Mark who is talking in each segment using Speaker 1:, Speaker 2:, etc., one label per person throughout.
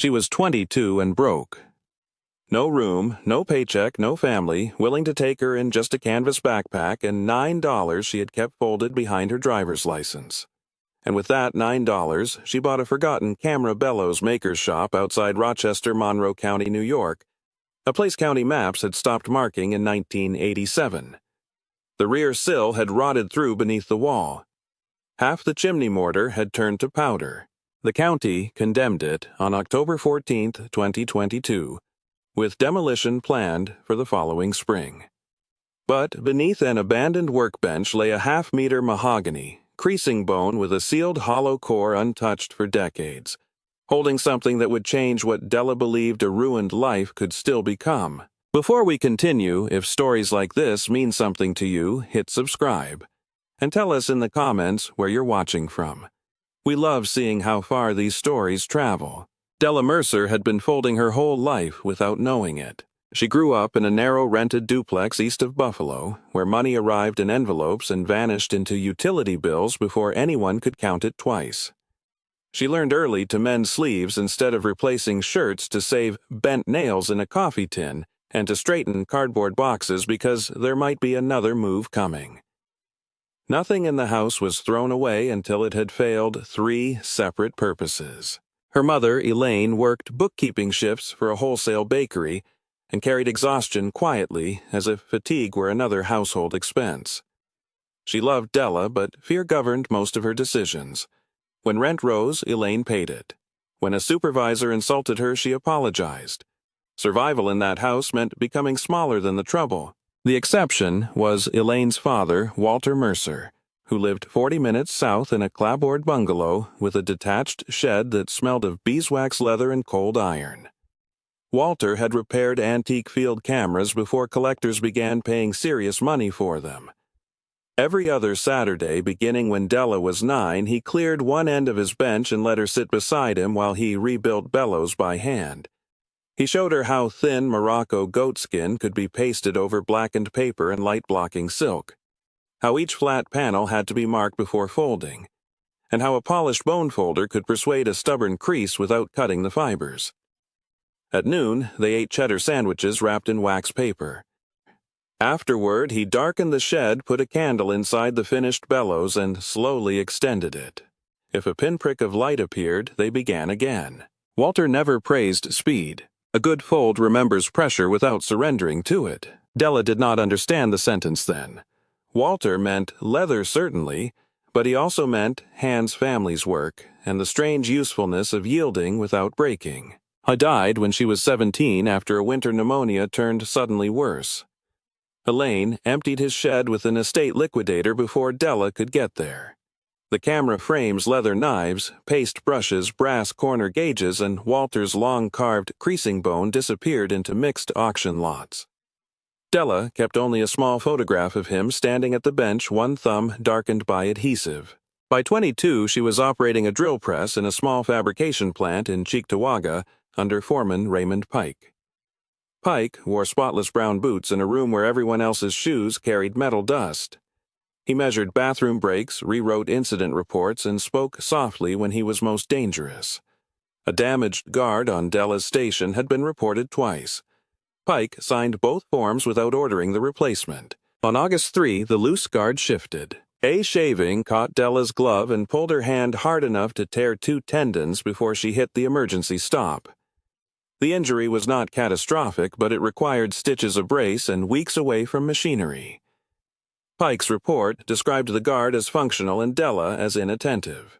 Speaker 1: She was 22 and broke. No room, no paycheck, no family, willing to take her in just a canvas backpack and $9 she had kept folded behind her driver's license. And with that $9, she bought a forgotten camera-bellows maker's shop outside Rochester, Monroe County, New York, a place county maps had stopped marking in 1987. The rear sill had rotted through beneath the wall. Half the chimney mortar had turned to powder. The county condemned it on October 14, 2022, with demolition planned for the following spring. But beneath an abandoned workbench lay a half-meter mahogany, creasing bone with a sealed hollow core untouched for decades, holding something that would change what Della believed a ruined life could still become. Before we continue, if stories like this mean something to you, hit subscribe. And tell us in the comments where you're watching from. We love seeing how far these stories travel. Della Mercer had been folding her whole life without knowing it. She grew up in a narrow rented duplex east of Buffalo, where money arrived in envelopes and vanished into utility bills before anyone could count it twice. She learned early to mend sleeves instead of replacing shirts to save bent nails in a coffee tin and to straighten cardboard boxes because there might be another move coming. Nothing in the house was thrown away until it had failed 3 separate purposes. Her mother, Elaine, worked bookkeeping shifts for a wholesale bakery and carried exhaustion quietly as if fatigue were another household expense. She loved Della, but fear governed most of her decisions. When rent rose, Elaine paid it. When a supervisor insulted her, she apologized. Survival in that house meant becoming smaller than the trouble. The exception was Elaine's father, Walter Mercer, who lived 40 minutes south in a clapboard bungalow with a detached shed that smelled of beeswax leather and cold iron. Walter had repaired antique field cameras before collectors began paying serious money for them. Every other Saturday, beginning when Della was 9, he cleared one end of his bench and let her sit beside him while he rebuilt bellows by hand. He showed her how thin Morocco goatskin could be pasted over blackened paper and light-blocking silk, how each flat panel had to be marked before folding, and how a polished bone folder could persuade a stubborn crease without cutting the fibers. At noon, they ate cheddar sandwiches wrapped in wax paper. Afterward, he darkened the shed, put a candle inside the finished bellows, and slowly extended it. If a pinprick of light appeared, they began again. Walter never praised speed. A good fold remembers pressure without surrendering to it. Della did not understand the sentence then. Walter meant leather certainly, but he also meant hands family's work and the strange usefulness of yielding without breaking. I died when she was 17 after a winter pneumonia turned suddenly worse. Elaine emptied his shed with an estate liquidator before Della could get there. The camera frames, leather knives, paste brushes, brass corner gauges, and Walter's long-carved creasing bone disappeared into mixed auction lots. Della kept only a small photograph of him standing at the bench, one thumb darkened by adhesive. By 22, she was operating a drill press in a small fabrication plant in Cheektowaga under foreman Raymond Pike. Pike wore spotless brown boots in a room where everyone else's shoes carried metal dust. He measured bathroom breaks, rewrote incident reports, and spoke softly when he was most dangerous. A damaged guard on Della's station had been reported twice. Pike signed both forms without ordering the replacement. On August 3, the loose guard shifted. A shaving caught Della's glove and pulled her hand hard enough to tear 2 tendons before she hit the emergency stop. The injury was not catastrophic, but it required stitches of brace and weeks away from machinery. Pike's report described the guard as functional and Della as inattentive.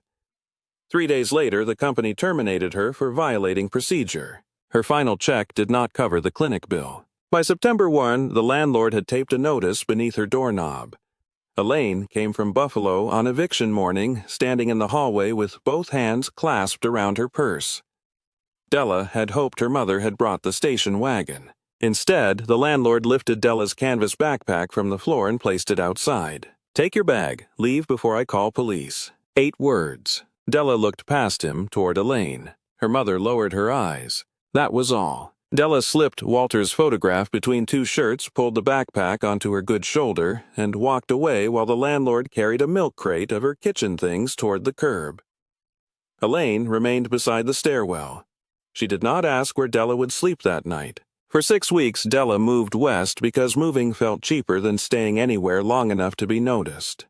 Speaker 1: 3 days later, the company terminated her for violating procedure. Her final check did not cover the clinic bill. By September 1, the landlord had taped a notice beneath her doorknob. Elaine came from Buffalo on eviction morning, standing in the hallway with both hands clasped around her purse. Della had hoped her mother had brought the station wagon. Instead, the landlord lifted Della's canvas backpack from the floor and placed it outside. "Take your bag. Leave before I call police." 8 words. Della looked past him toward Elaine. Her mother lowered her eyes. That was all. Della slipped Walter's photograph between 2 shirts, pulled the backpack onto her good shoulder, and walked away while the landlord carried a milk crate of her kitchen things toward the curb. Elaine remained beside the stairwell. She did not ask where Della would sleep that night. For 6 weeks, Della moved west because moving felt cheaper than staying anywhere long enough to be noticed.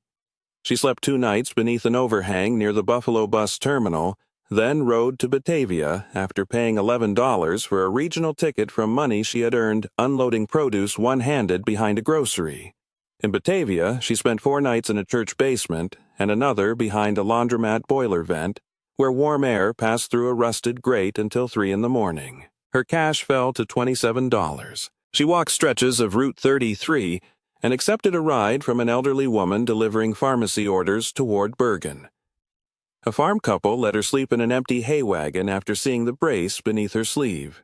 Speaker 1: She slept 2 nights beneath an overhang near the Buffalo bus terminal, then rode to Batavia after paying $11 for a regional ticket from money she had earned unloading produce one-handed behind a grocery. In Batavia, she spent 4 nights in a church basement and another behind a laundromat boiler vent, where warm air passed through a rusted grate until 3 in the morning. Her cash fell to $27. She walked stretches of Route 33 and accepted a ride from an elderly woman delivering pharmacy orders toward Bergen. A farm couple let her sleep in an empty hay wagon after seeing the brace beneath her sleeve.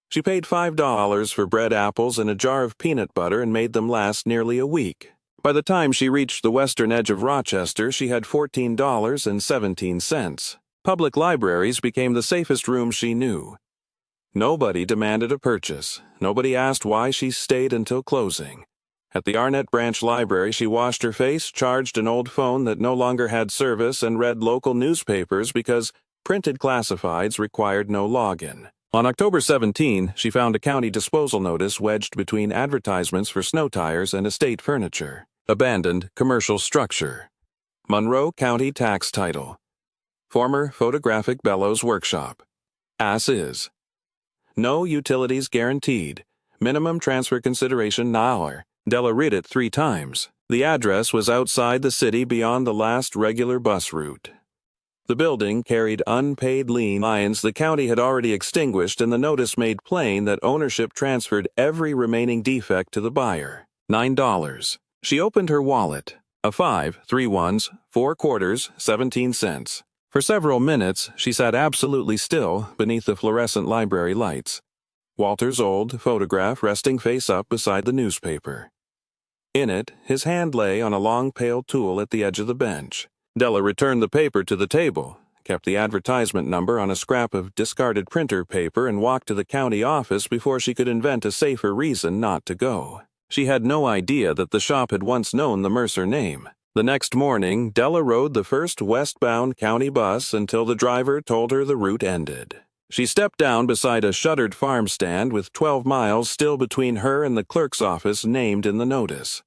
Speaker 1: She paid $5 for bread, apples, and a jar of peanut butter and made them last nearly a week. By the time she reached the western edge of Rochester, she had $14.17. Public libraries became the safest room she knew. Nobody demanded a purchase. Nobody asked why she stayed until closing. At the Arnett Branch Library, she washed her face, charged an old phone that no longer had service, and read local newspapers because printed classifieds required no login. On October 17, she found a county disposal notice wedged between advertisements for snow tires and estate furniture. Abandoned commercial structure. Monroe County tax title. Former photographic bellows workshop. As is. No utilities guaranteed. Minimum transfer consideration $1. Della read it 3 times. The address was outside the city beyond the last regular bus route. The building carried unpaid lien lines the county had already extinguished, and the notice made plain that ownership transferred every remaining defect to the buyer. $9. She opened her wallet. A 5, 3 ones, 4 quarters, 17 cents. For several minutes, she sat absolutely still beneath the fluorescent library lights. Walter's old photograph resting face up beside the newspaper. In it, his hand lay on a long pale tool at the edge of the bench. Della returned the paper to the table, kept the advertisement number on a scrap of discarded printer paper, and walked to the county office before she could invent a safer reason not to go. She had no idea that the shop had once known the Mercer name. The next morning, Della rode the first westbound county bus until the driver told her the route ended. She stepped down beside a shuttered farm stand with 12 miles still between her and the clerk's office named in the notice.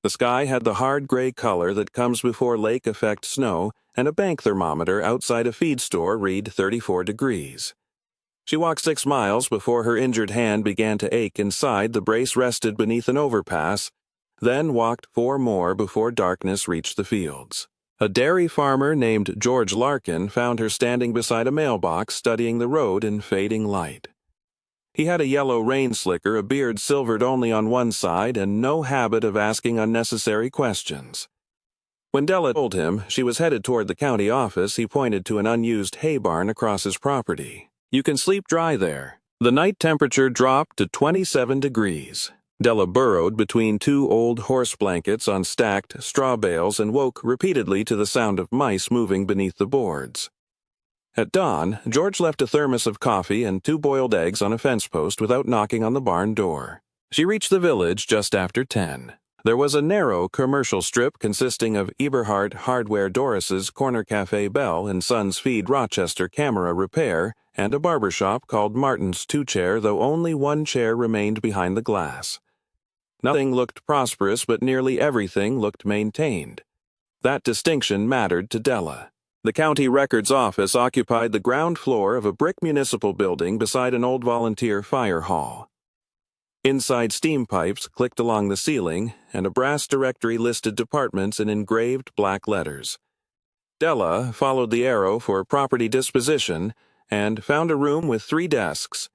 Speaker 1: The sky had the hard gray color that comes before lake-effect snow, and a bank thermometer outside a feed store read 34 degrees. She walked 6 miles before her injured hand began to ache inside the brace rested beneath an overpass, then walked 4 more before darkness reached the fields. A dairy farmer named George Larkin found her standing beside a mailbox studying the road in fading light. He had a yellow rain slicker, a beard silvered only on one side, and no habit of asking unnecessary questions. When Della told him she was headed toward the county office, he pointed to an unused hay barn across his property. "You can sleep dry there." The night temperature dropped to 27 degrees. Della burrowed between 2 old horse blankets on stacked straw bales and woke repeatedly to the sound of mice moving beneath the boards. At dawn, George left a thermos of coffee and 2 boiled eggs on a fence post without knocking on the barn door. She reached the village just after 10. There was a narrow commercial strip consisting of Eberhard Hardware Doris's Corner Cafe Bell and Sons Feed Rochester Camera Repair, and a barber shop called Martin's 2-Chair, though only 1 chair remained behind the glass. Nothing looked prosperous, but nearly everything looked maintained. That distinction mattered to Della. The county records office occupied the ground floor of a brick municipal building beside an old volunteer fire hall. Inside steam pipes clicked along the ceiling, and a brass directory listed departments in engraved black letters. Della followed the arrow for property disposition and found a room with 3 desks,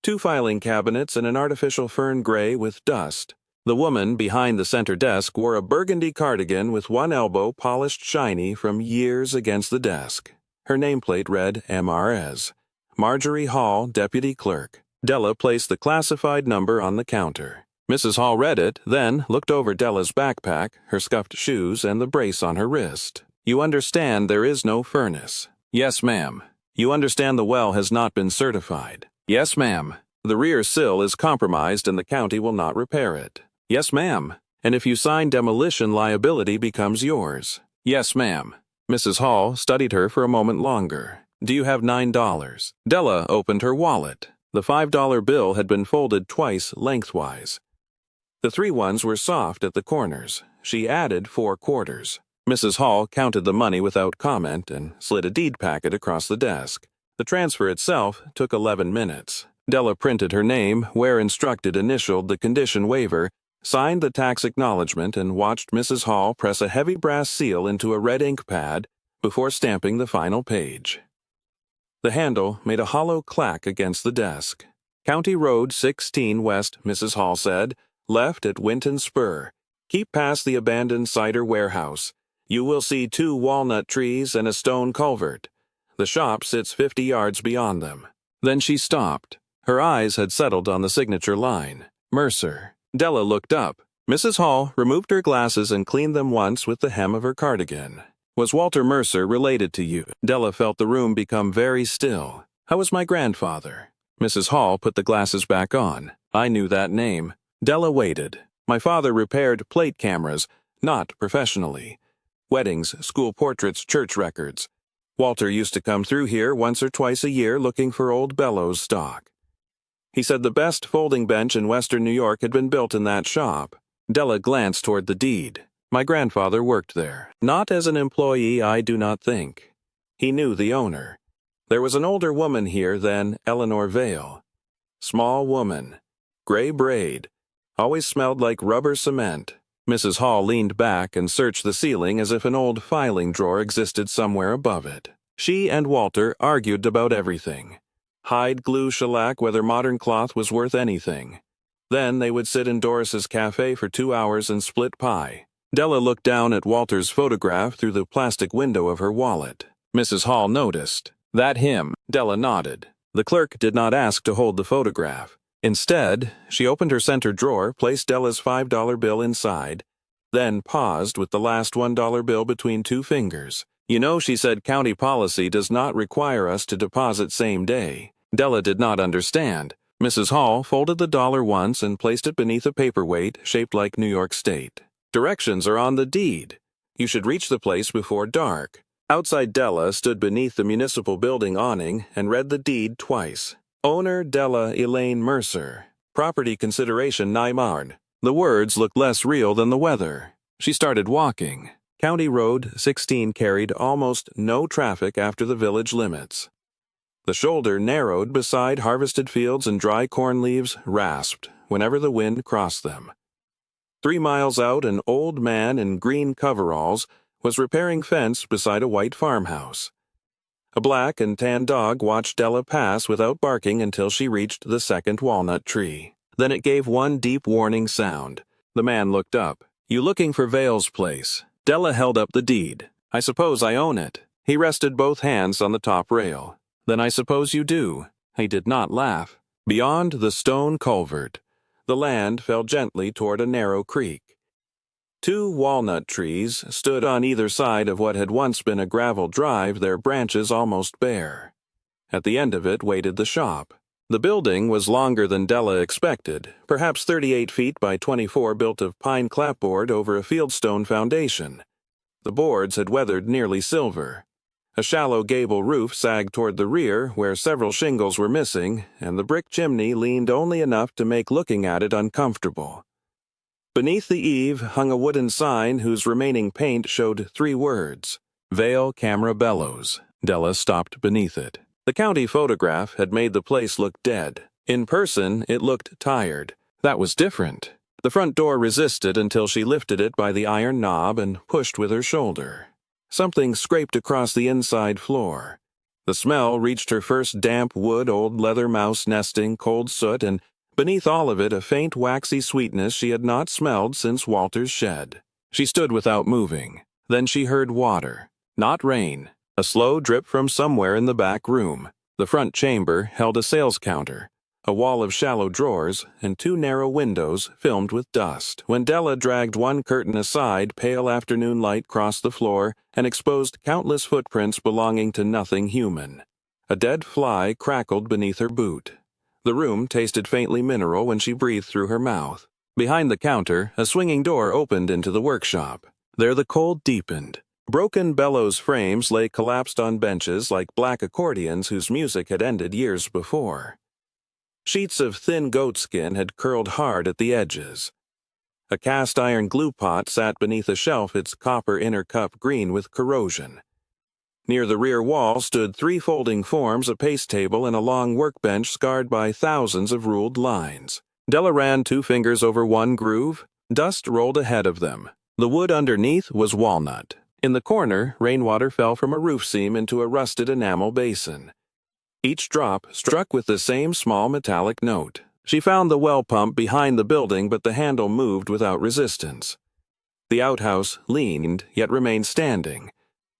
Speaker 1: 2 filing cabinets, and an artificial fern gray with dust. The woman behind the center desk wore a burgundy cardigan with one elbow polished shiny from years against the desk. Her nameplate read MRS, Marjorie Hall, Deputy Clerk. Della placed the classified number on the counter. Mrs. Hall read it, then looked over Della's backpack, her scuffed shoes, and the brace on her wrist. "You understand there is no furnace?" "Yes, ma'am." "You understand the well has not been certified?" "Yes, ma'am." "The rear sill is compromised and the county will not repair it?" "Yes, ma'am." "And if you sign demolition, liability becomes yours?" "Yes, ma'am." Mrs. Hall studied her for a moment longer. Do you have $9? Della opened her wallet. The $5 bill had been folded twice lengthwise. The 3 ones were soft at the corners. She added 4 quarters. Mrs. Hall counted the money without comment and slid a deed packet across the desk. The transfer itself took 11 minutes. Della printed her name, where instructed initialed the condition waiver, signed the tax acknowledgement, and watched Mrs. Hall press a heavy brass seal into a red ink pad before stamping the final page. The handle made a hollow clack against the desk. County Road 16 West, Mrs. Hall said, left at Winton Spur. Keep past the abandoned cider warehouse. You will see 2 walnut trees and a stone culvert. The shop sits 50 yards beyond them. Then she stopped. Her eyes had settled on the signature line, Mercer. Della looked up. Mrs. Hall removed her glasses and cleaned them once with the hem of her cardigan. Was Walter Mercer related to you? Della felt the room become very still. How was my grandfather? Mrs. Hall put the glasses back on. I knew that name. Della waited. My father repaired plate cameras, not professionally. Weddings, school portraits, church records. Walter used to come through here once or twice a year looking for old bellows stock. He said the best folding bench in western New York had been built in that shop. Della glanced toward the deed. My grandfather worked there. Not as an employee, I do not think. He knew the owner. There was an older woman here then, Eleanor Vale. Small woman. Gray braid. Always smelled like rubber cement. Mrs. Hall leaned back and searched the ceiling as if an old filing drawer existed somewhere above it. She and Walter argued about everything. Hide, glue, shellac, whether modern cloth was worth anything. Then they would sit in Doris's cafe for 2 hours and split pie. Della looked down at Walter's photograph through the plastic window of her wallet. Mrs. Hall noticed. That him. Della nodded. The clerk did not ask to hold the photograph. Instead, she opened her center drawer, placed Della's $5 bill inside, then paused with the last $1 bill between 2 fingers. You know, she said, county policy does not require us to deposit same day. Della did not understand. Mrs. Hall folded the dollar once and placed it beneath a paperweight shaped like New York State. Directions are on the deed. You should reach the place before dark. Outside Della stood beneath the municipal building awning and read the deed twice. Owner Della Elaine Mercer. Property consideration Nymard. The words looked less real than the weather. She started walking. County Road 16 carried almost no traffic after the village limits. The shoulder narrowed beside harvested fields and dry corn leaves rasped whenever the wind crossed them. 3 miles out, an old man in green coveralls was repairing fence beside a white farmhouse. A black and tan dog watched Della pass without barking until she reached the second walnut tree. Then it gave one deep warning sound. The man looked up. You looking for Vale's place? Della held up the deed. I suppose I own it. He rested both hands on the top rail. Then I suppose you do. He did not laugh. Beyond the stone culvert, the land fell gently toward a narrow creek. 2 walnut trees stood on either side of what had once been a gravel drive, their branches almost bare. At the end of it waited the shop. The building was longer than Della expected, perhaps 38 feet by 24, built of pine clapboard over a fieldstone foundation. The boards had weathered nearly silver. A shallow gable roof sagged toward the rear, where several shingles were missing, and the brick chimney leaned only enough to make looking at it uncomfortable. Beneath the eave hung a wooden sign whose remaining paint showed 3 words, Vale Camera-Bellows. Della stopped beneath it. The county photograph had made the place look dead. In person, it looked tired. That was different. The front door resisted until she lifted it by the iron knob and pushed with her shoulder. Something scraped across the inside floor. The smell reached her first damp wood, old leather mouse nesting, cold soot, and beneath all of it a faint waxy sweetness she had not smelled since Walter's shed. She stood without moving. Then she heard water. Not rain. A slow drip from somewhere in the back room. The front chamber held a sales counter, a wall of shallow drawers, and 2 narrow windows filmed with dust. When Della dragged one curtain aside, pale afternoon light crossed the floor and exposed countless footprints belonging to nothing human. A dead fly crackled beneath her boot. The room tasted faintly mineral when she breathed through her mouth. Behind the counter, a swinging door opened into the workshop. There the cold deepened. Broken bellows frames lay collapsed on benches like black accordions whose music had ended years before. Sheets of thin goatskin had curled hard at the edges. A cast-iron glue pot sat beneath a shelf, its copper inner cup green with corrosion. Near the rear wall stood 3 folding forms, a paste table, and a long workbench scarred by thousands of ruled lines. Della ran 2 fingers over one groove. Dust rolled ahead of them. The wood underneath was walnut. In the corner, rainwater fell from a roof seam into a rusted enamel basin. Each drop struck with the same small metallic note. She found the well pump behind the building, but the handle moved without resistance. The outhouse leaned, yet remained standing.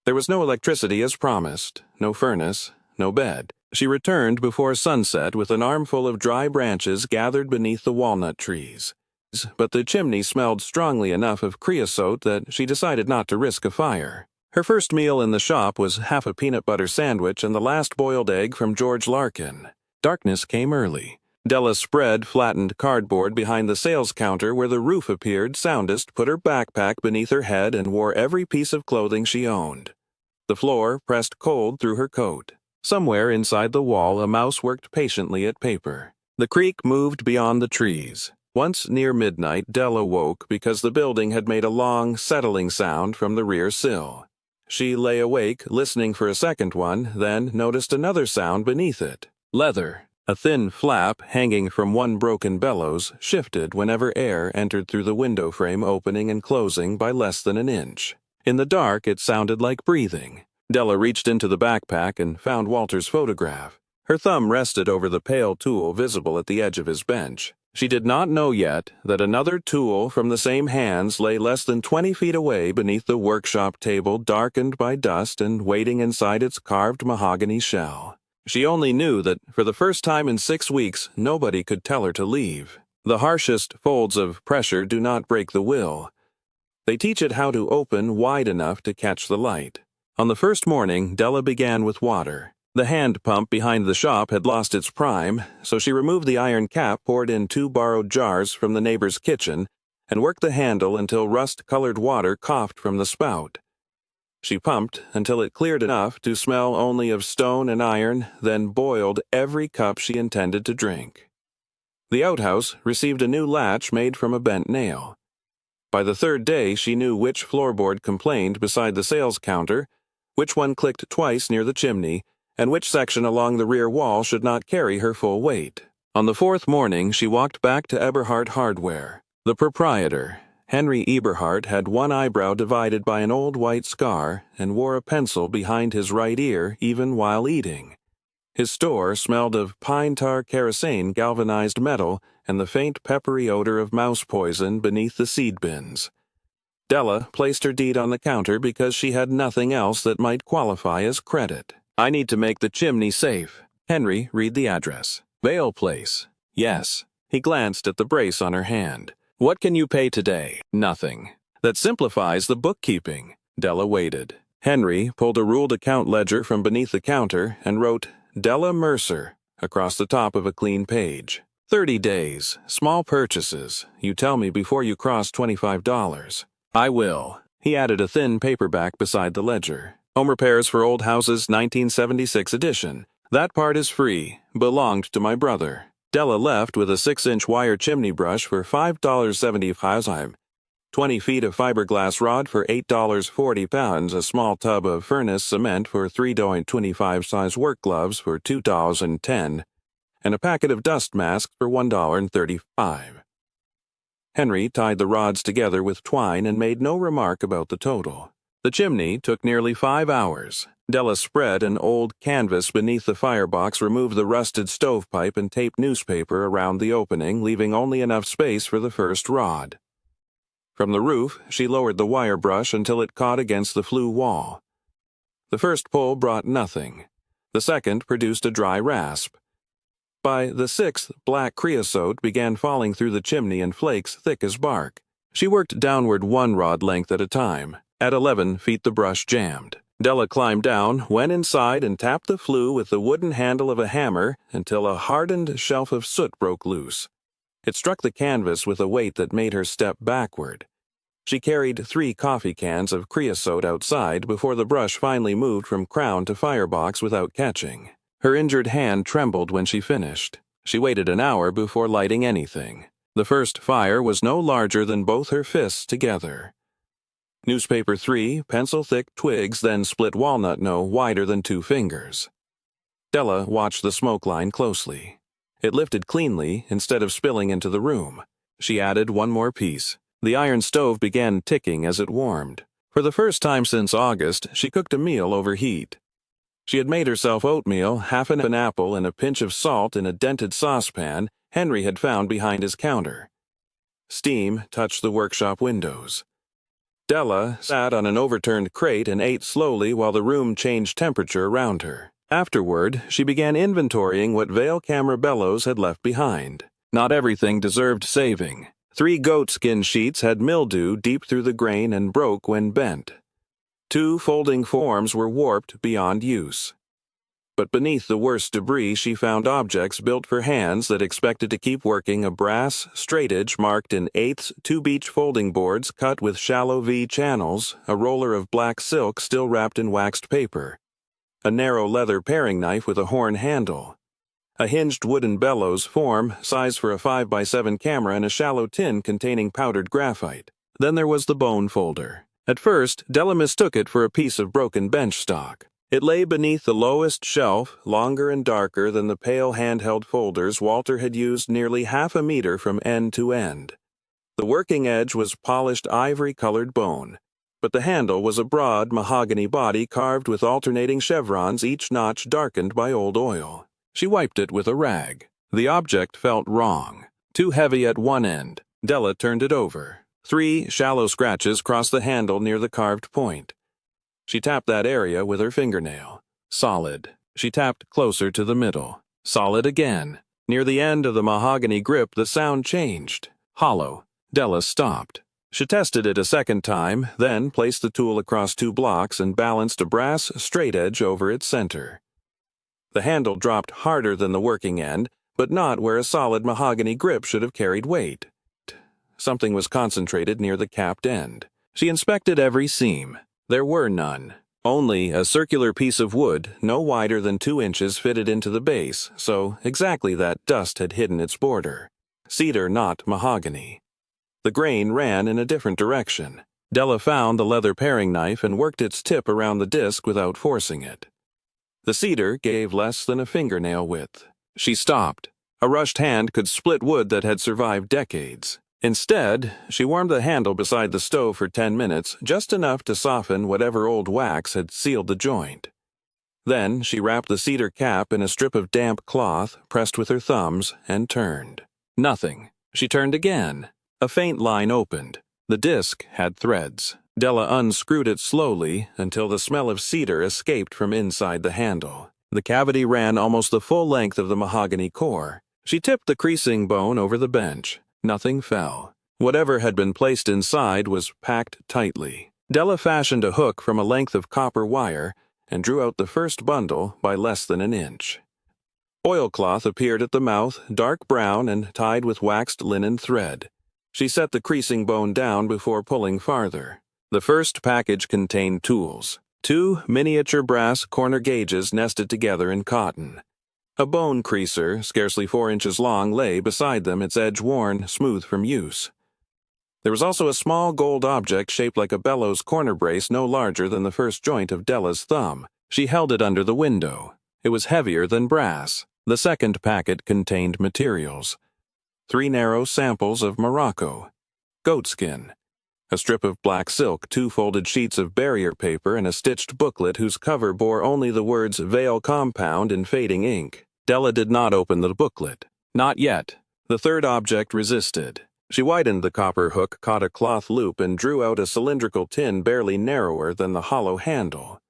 Speaker 1: There was no electricity as promised, no furnace, no bed. She returned before sunset with an armful of dry branches gathered beneath the walnut trees. But the chimney smelled strongly enough of creosote that she decided not to risk a fire. Her first meal in the shop was half a peanut butter sandwich and the last boiled egg from George Larkin. Darkness came early. Della spread flattened cardboard behind the sales counter where the roof appeared soundest, put her backpack beneath her head, and wore every piece of clothing she owned. The floor pressed cold through her coat. Somewhere inside the wall, a mouse worked patiently at paper. The creek moved beyond the trees. Once near midnight, Della woke because the building had made a long, settling sound from the rear sill. She lay awake, listening for a second one, then noticed another sound beneath it. Leather. A thin flap, hanging from one broken bellows, shifted whenever air entered through the window frame, opening and closing by less than an inch. In the dark, it sounded like breathing. Della reached into the backpack and found Walter's photograph. Her thumb rested over the pale tool visible at the edge of his bench. She did not know yet that another tool from the same hands lay less than 20 feet away beneath the workshop table, darkened by dust and waiting inside its carved mahogany shell. She only knew that, for the first time in 6 weeks, nobody could tell her to leave. The harshest folds of pressure do not break the will. They teach it how to open wide enough to catch the light. On the first morning, Della began with water. The hand pump behind the shop had lost its prime, so she removed the iron cap, poured in 2 borrowed jars from the neighbor's kitchen, and worked the handle until rust-colored water coughed from the spout. She pumped until it cleared enough to smell only of stone and iron, then boiled every cup she intended to drink. The outhouse received a new latch made from a bent nail. By the 3rd day, she knew which floorboard complained beside the sales counter, which one clicked twice near the chimney, and which section along the rear wall should not carry her full weight. On the 4th morning, she walked back to Eberhard Hardware. The proprietor, Henry Eberhard, had one eyebrow divided by an old white scar and wore a pencil behind his right ear even while eating. His store smelled of pine tar kerosene, galvanized metal, and the faint peppery odor of mouse poison beneath the seed bins. Della placed her deed on the counter because she had nothing else that might qualify as credit. "I need to make the chimney safe." "Henry, read the address." "Vale Place." "Yes." He glanced at the brace on her hand. "What can you pay today?" "Nothing." "That simplifies the bookkeeping." Della waited. Henry pulled a ruled account ledger from beneath the counter and wrote Della Mercer across the top of a clean page. 30 days. Small purchases. You tell me before you cross $25. "I will." He added a thin paperback beside the ledger. "Home repairs for old houses, 1976 edition. That part is free. Belonged to my brother." Della left with a 6-inch wire chimney brush for $5.75, 20 feet of fiberglass rod for $8.40, a small tub of furnace cement for $3.25, size work gloves for $2.10, and a packet of dust masks for $1.35. Henry tied the rods together with twine and made no remark about the total. The chimney took nearly 5 hours. Della spread an old canvas beneath the firebox, removed the rusted stovepipe, and taped newspaper around the opening, leaving only enough space for the first rod. From the roof, she lowered the wire brush until it caught against the flue wall. The first pull brought nothing. The second produced a dry rasp. By the 6th, black creosote began falling through the chimney in flakes thick as bark. She worked downward 1 rod length at a time. At 11 feet, the brush jammed. Della climbed down, went inside, and tapped the flue with the wooden handle of a hammer until a hardened shelf of soot broke loose. It struck the canvas with a weight that made her step backward. She carried 3 coffee cans of creosote outside before the brush finally moved from crown to firebox without catching. Her injured hand trembled when she finished. She waited an hour before lighting anything. The first fire was no larger than both her fists together. Newspaper 3, pencil-thick twigs, then split walnut no wider than 2 fingers. Della watched the smoke line closely. It lifted cleanly instead of spilling into the room. She added 1 more piece. The iron stove began ticking as it warmed. For the first time since August, she cooked a meal over heat. She had made herself oatmeal, half an apple, and a pinch of salt in a dented saucepan Henry had found behind his counter. Steam touched the workshop windows. Della sat on an overturned crate and ate slowly while the room changed temperature around her. Afterward, she began inventorying what Vale camera-bellows had left behind. Not everything deserved saving. 3 goatskin sheets had mildew deep through the grain and broke when bent. 2 folding forms were warped beyond use. But beneath the worst debris she found objects built for hands that expected to keep working: a brass straightedge marked in 1/8, 2 beech folding boards cut with shallow V channels, a roller of black silk still wrapped in waxed paper, a narrow leather paring knife with a horn handle, a hinged wooden bellows form, size for a 5x7 camera, and a shallow tin containing powdered graphite. Then there was the bone folder. At first, Della mistook it for a piece of broken bench stock. It lay beneath the lowest shelf, longer and darker than the pale handheld folders Walter had used nearly half a meter from end to end. The working edge was polished ivory-colored bone, but the handle was a broad mahogany body carved with alternating chevrons, each notch darkened by old oil. She wiped it with a rag. The object felt wrong. Too heavy at one end. Della turned it over. 3 shallow scratches crossed the handle near the carved point. She tapped that area with her fingernail. Solid. She tapped closer to the middle. Solid again. Near the end of the mahogany grip, the sound changed. Hollow. Della stopped. She tested it a second time, then placed the tool across 2 blocks and balanced a brass straightedge over its center. The handle dropped harder than the working end, but not where a solid mahogany grip should have carried weight. Something was concentrated near the capped end. She inspected every seam. There were none. Only a circular piece of wood, no wider than 2 inches, fitted into the base, so exactly that dust had hidden its border. Cedar, not mahogany. The grain ran in a different direction. Della found the leather paring knife and worked its tip around the disc without forcing it. The cedar gave less than a fingernail width. She stopped. A rushed hand could split wood that had survived decades. Instead, she warmed the handle beside the stove for 10 minutes, just enough to soften whatever old wax had sealed the joint. Then she wrapped the cedar cap in a strip of damp cloth, pressed with her thumbs, and turned. Nothing. She turned again. A faint line opened. The disc had threads. Della unscrewed it slowly until the smell of cedar escaped from inside the handle. The cavity ran almost the full length of the mahogany core. She tipped the creasing bone over the bench. Nothing fell. Whatever had been placed inside was packed tightly. Della fashioned a hook from a length of copper wire and drew out the first bundle by less than an inch. Oilcloth appeared at the mouth, dark brown and tied with waxed linen thread. She set the creasing bone down before pulling farther. The first package contained tools. 2 miniature brass corner gauges nested together in cotton. A bone creaser, scarcely 4 inches long, lay beside them, its edge worn, smooth from use. There was also a small gold object shaped like a bellows corner brace, no larger than the first joint of Della's thumb. She held it under the window. It was heavier than brass. The second packet contained materials. 3 narrow samples of Morocco, goatskin, a strip of black silk, 2 folded sheets of barrier paper, and a stitched booklet whose cover bore only the words Vale Compound in fading ink. Della did not open the booklet. Not yet. The third object resisted. She widened the copper hook, caught a cloth loop, and drew out a cylindrical tin barely narrower than the hollow handle.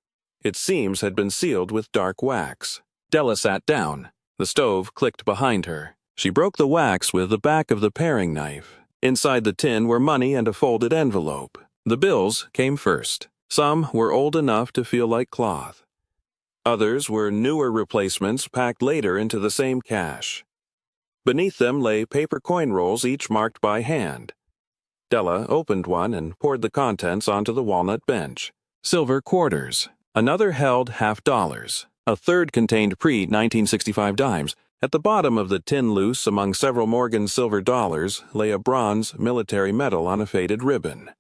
Speaker 1: Its seams had been sealed with dark wax. Della sat down. The stove clicked behind her. She broke the wax with the back of the paring knife. Inside the tin were money and a folded envelope. The bills came first. Some were old enough to feel like cloth. Others were newer replacements packed later into the same cash. Beneath them lay paper coin rolls, each marked by hand. Della opened one and poured the contents onto the walnut bench. Silver quarters. Another held $50. A third contained pre-1965 dimes. At the bottom of the tin loose, among several Morgan silver dollars, lay a bronze military medal on a faded ribbon.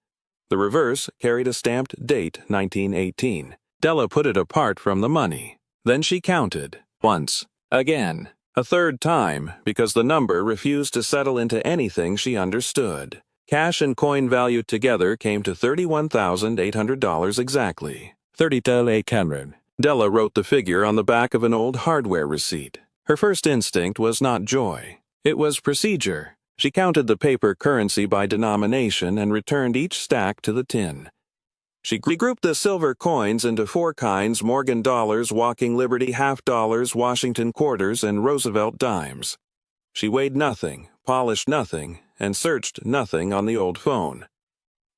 Speaker 1: The reverse carried a stamped date 1918. Della put it apart from the money. Then she counted. Once. Again. A third time, because the number refused to settle into anything she understood. Cash and coin value together came to $31,800 exactly. 30,800. Della wrote the figure on the back of an old hardware receipt. Her first instinct was not joy. It was procedure. She counted the paper currency by denomination and returned each stack to the tin. She grouped the silver coins into four kinds: Morgan dollars, Walking Liberty half-dollars, Washington quarters, and Roosevelt dimes. She weighed nothing, polished nothing, and searched nothing on the old phone.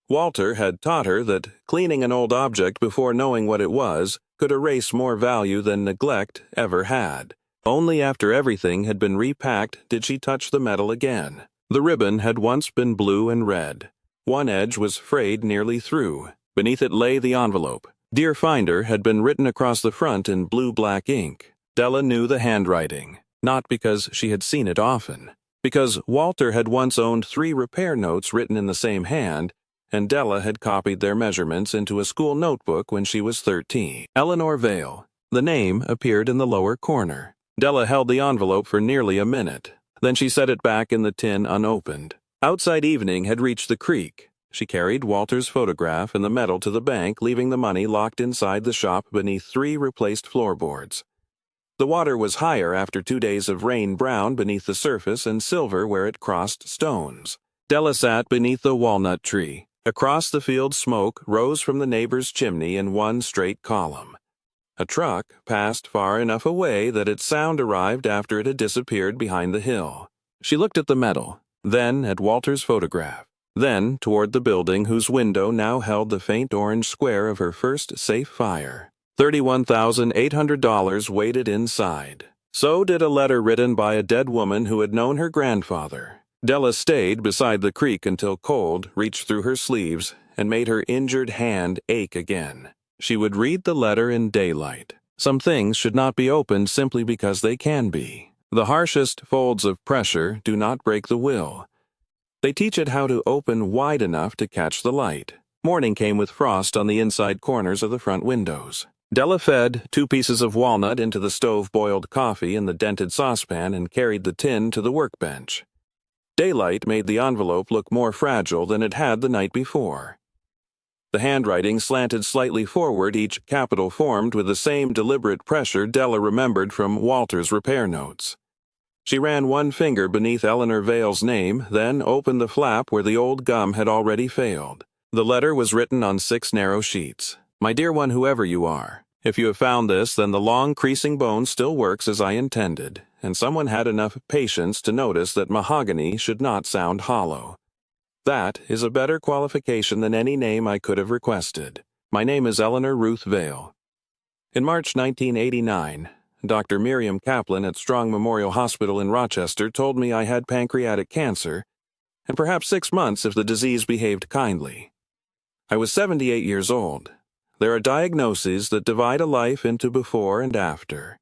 Speaker 1: Walter had taught her that cleaning an old object before knowing what it was could erase more value than neglect ever had. Only after everything had been repacked did she touch the metal again. The ribbon had once been blue and red. One edge was frayed nearly through. Beneath it lay the envelope. "Dear Finder" had been written across the front in blue-black ink. Della knew the handwriting, not because she had seen it often, because Walter had once owned 3 repair notes written in the same hand, and Della had copied their measurements into a school notebook when she was 13. Eleanor Vale. The name appeared in the lower corner. Della held the envelope for nearly a minute. Then she set it back in the tin unopened. Outside evening had reached the creek. She carried Walter's photograph and the medal to the bank, leaving the money locked inside the shop beneath 3 replaced floorboards. The water was higher after 2 days of rain, brown beneath the surface and silver where it crossed stones. Della sat beneath the walnut tree. Across the field, smoke rose from the neighbor's chimney in one straight column. A truck passed far enough away that its sound arrived after it had disappeared behind the hill. She looked at the medal, then at Walter's photograph, then toward the building whose window now held the faint orange square of her first safe fire. $31,800 waited inside. So did a letter written by a dead woman who had known her grandfather. Della stayed beside the creek until cold reached through her sleeves and made her injured hand ache again. She would read the letter in daylight. Some things should not be opened simply because they can be. The harshest folds of pressure do not break the will. They teach it how to open wide enough to catch the light. Morning came with frost on the inside corners of the front windows. Della fed 2 pieces of walnut into the stove-boiled coffee in the dented saucepan and carried the tin to the workbench. Daylight made the envelope look more fragile than it had the night before. The handwriting slanted slightly forward, each capital formed with the same deliberate pressure Della remembered from Walter's repair notes. She ran one finger beneath Eleanor Vale's name, then opened the flap where the old gum had already failed. The letter was written on 6 narrow sheets. "My dear one, whoever you are, if you have found this, then the long creasing bone still works as I intended, and someone had enough patience to notice that mahogany should not sound hollow. That is a better qualification than any name I could have requested. My name is Eleanor Ruth Vale." In March 1989, Dr. Miriam Kaplan at Strong Memorial Hospital in Rochester told me I had pancreatic cancer, and perhaps 6 months if the disease behaved kindly. I was 78 years old. There are diagnoses that divide a life into before and after.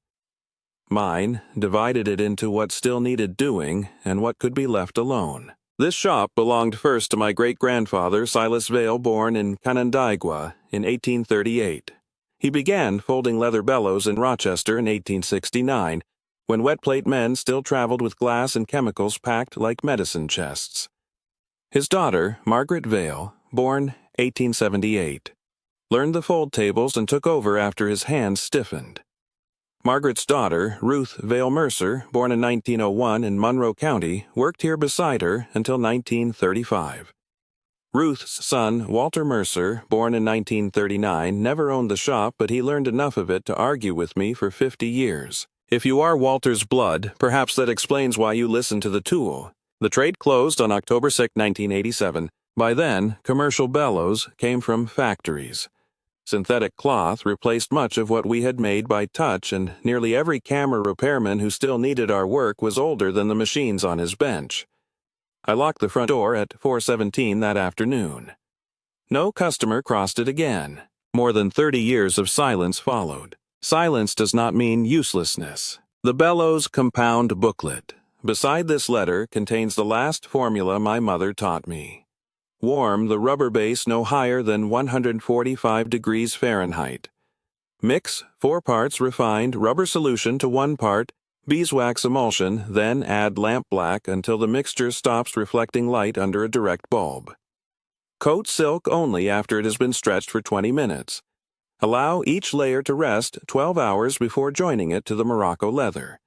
Speaker 1: Mine divided it into what still needed doing and what could be left alone. This shop belonged first to my great-grandfather, Silas Vale, born in Canandaigua in 1838. He began folding leather bellows in Rochester in 1869, when wet-plate men still traveled with glass and chemicals packed like medicine chests. His daughter, Margaret Vale, born 1878, learned the fold tables and took over after his hands stiffened. Margaret's daughter, Ruth Vale Mercer, born in 1901 in Monroe County, worked here beside her until 1935. Ruth's son, Walter Mercer, born in 1939, never owned the shop, but he learned enough of it to argue with me for 50 years. If you are Walter's blood, perhaps that explains why you listen to the tool. The trade closed on October 6, 1987. By then, commercial bellows came from factories. Synthetic cloth replaced much of what we had made by touch, and nearly every camera repairman who still needed our work was older than the machines on his bench. I locked the front door at 4:17 that afternoon. No customer crossed it again. More than 30 years of silence followed. Silence does not mean uselessness. The Bellows Compound Booklet, beside this letter, contains the last formula my mother taught me. Warm the rubber base no higher than 145 degrees Fahrenheit. Mix 4 parts refined rubber solution to 1 part beeswax emulsion, then add lamp black until the mixture stops reflecting light under a direct bulb. Coat silk only after it has been stretched for 20 minutes. Allow each layer to rest 12 hours before joining it to the Morocco leather.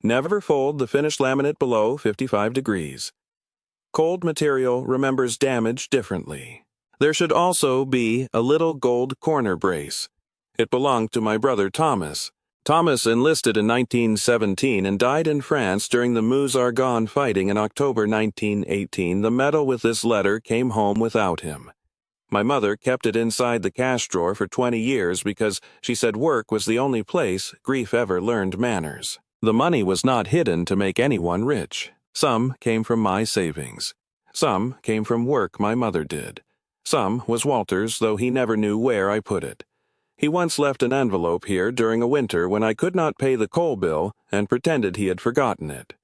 Speaker 1: Never fold the finished laminate below 55 degrees. Cold material remembers damage differently. There should also be a little gold corner brace. It belonged to my brother Thomas. Thomas enlisted in 1917 and died in France during the Meuse-Argonne fighting in October 1918. The medal with this letter came home without him. My mother kept it inside the cash drawer for 20 years because she said work was the only place grief ever learned manners. The money was not hidden to make anyone rich. Some came from my savings. Some came from work my mother did. Some was Walter's, though he never knew where I put it. He once left an envelope here during a winter when I could not pay the coal bill and pretended he had forgotten it.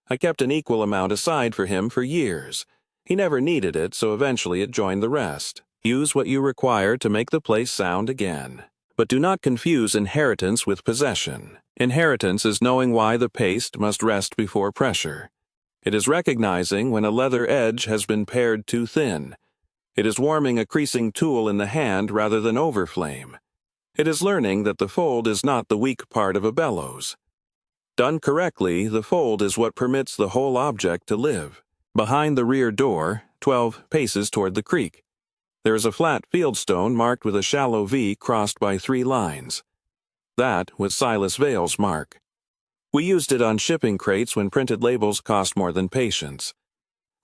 Speaker 1: I kept an equal amount aside for him for years. He never needed it, so eventually it joined the rest. Use what you require to make the place sound again. But do not confuse inheritance with possession. Inheritance is knowing why the paste must rest before pressure. It is recognizing when a leather edge has been pared too thin. It is warming a creasing tool in the hand rather than over flame. It is learning that the fold is not the weak part of a bellows. Done correctly, the fold is what permits the whole object to live. Behind the rear door, 12 paces toward the creek, there is a flat fieldstone marked with a shallow V crossed by 3 lines. That was Silas Vale's mark. We used it on shipping crates when printed labels cost more than patience.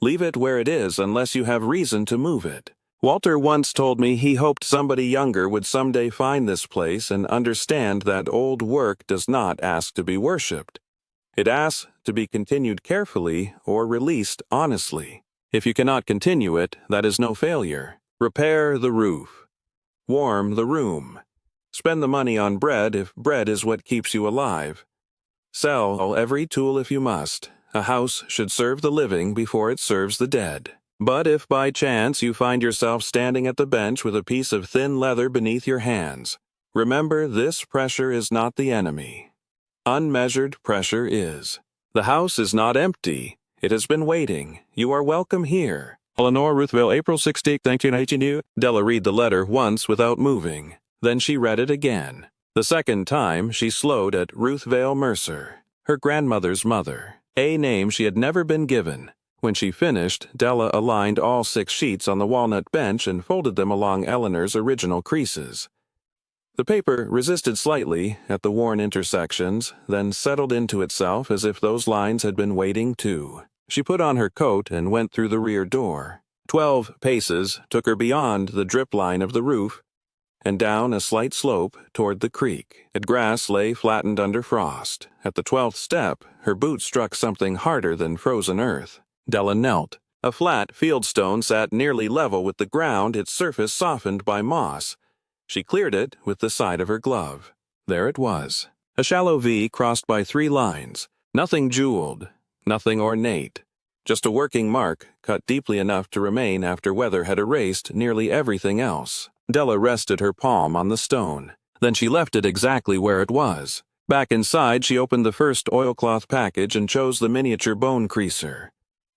Speaker 1: Leave it where it is unless you have reason to move it. Walter once told me he hoped somebody younger would someday find this place and understand that old work does not ask to be worshipped. It asks to be continued carefully or released honestly. If you cannot continue it, that is no failure. Repair the roof. Warm the room. Spend the money on bread if bread is what keeps you alive. Sell every tool if you must. A house should serve the living before it serves the dead. But if by chance you find yourself standing at the bench with a piece of thin leather beneath your hands, remember this pressure is not the enemy. Unmeasured pressure is. The house is not empty. It has been waiting. You are welcome here. Eleanor Vale, April 16, 1982. Della read the letter once without moving. Then she read it again. The second time, she slowed at Ruth Vale Mercer, her grandmother's mother, a name she had never been given. When she finished, Della aligned all 6 sheets on the walnut bench and folded them along Eleanor's original creases. The paper resisted slightly at the worn intersections, then settled into itself as if those lines had been waiting too. She put on her coat and went through the rear door. 12 paces took her beyond the drip line of the roof and down a slight slope toward the creek. Grass lay flattened under frost. At the 12th step, her boot struck something harder than frozen earth. Della knelt. A flat fieldstone sat nearly level with the ground, its surface softened by moss. She cleared it with the side of her glove. There it was. A shallow V crossed by 3 lines. Nothing jeweled, nothing ornate. Just a working mark, cut deeply enough to remain after weather had erased nearly everything else. Della rested her palm on the stone. Then she left it exactly where it was. Back inside, she opened the first oilcloth package and chose the miniature bone creaser.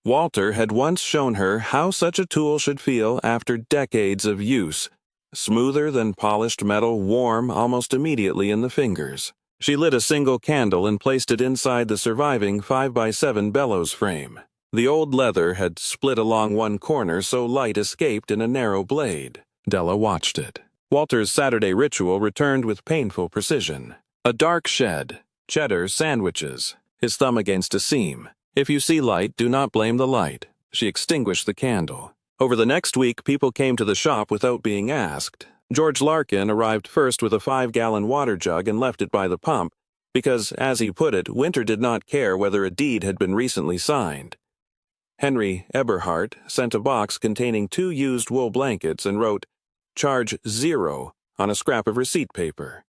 Speaker 1: Walter had once shown her how such a tool should feel after decades of use. Smoother than polished metal, warm almost immediately in the fingers. She lit a single candle and placed it inside the surviving 5x7 bellows frame. The old leather had split along one corner so light escaped in a narrow blade. Della watched it. Walter's Saturday ritual returned with painful precision. A dark shed, cheddar sandwiches, his thumb against a seam. If you see light, do not blame the light. She extinguished the candle. Over the next week, people came to the shop without being asked. George Larkin arrived first with a 5-gallon water jug and left it by the pump, because, as he put it, Winter did not care whether a deed had been recently signed. Henry Eberhardt sent a box containing 2 used wool blankets and wrote, "Charge 0" on a scrap of receipt paper.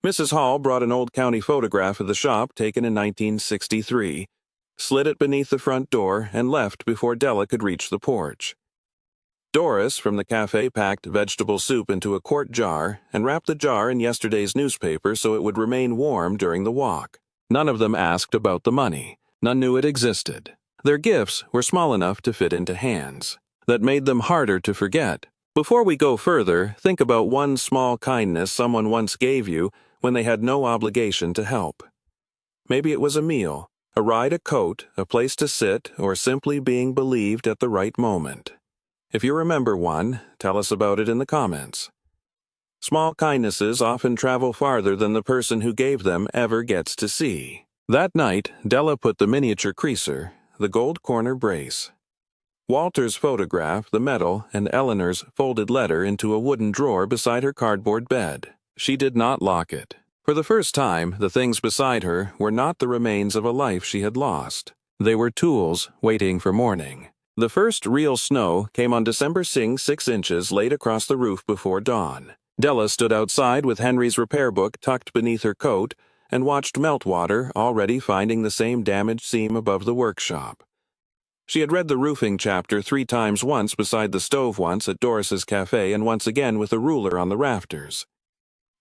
Speaker 1: Mrs. Hall brought an old county photograph of the shop taken in 1963, slid it beneath the front door, and left before Della could reach the porch. Doris from the cafe packed vegetable soup into a quart jar and wrapped the jar in yesterday's newspaper so it would remain warm during the walk. None of them asked about the money. None knew it existed. Their gifts were small enough to fit into hands. That made them harder to forget. Before we go further, think about one small kindness someone once gave you when they had no obligation to help. Maybe it was a meal, a ride, a coat, a place to sit, or simply being believed at the right moment. If you remember one, tell us about it in the comments. Small kindnesses often travel farther than the person who gave them ever gets to see. That night, Della put the miniature creaser, the gold corner brace, Walter's photograph, the medal, and Eleanor's folded letter into a wooden drawer beside her cardboard bed. She did not lock it. For the first time, the things beside her were not the remains of a life she had lost. They were tools waiting for morning. The first real snow came on December 6 inches laid across the roof before dawn. Della stood outside with Henry's repair book tucked beneath her coat and watched meltwater already finding the same damaged seam above the workshop. She had read the roofing chapter 3 times, once beside the stove, once at Doris's cafe, and once again with a ruler on the rafters.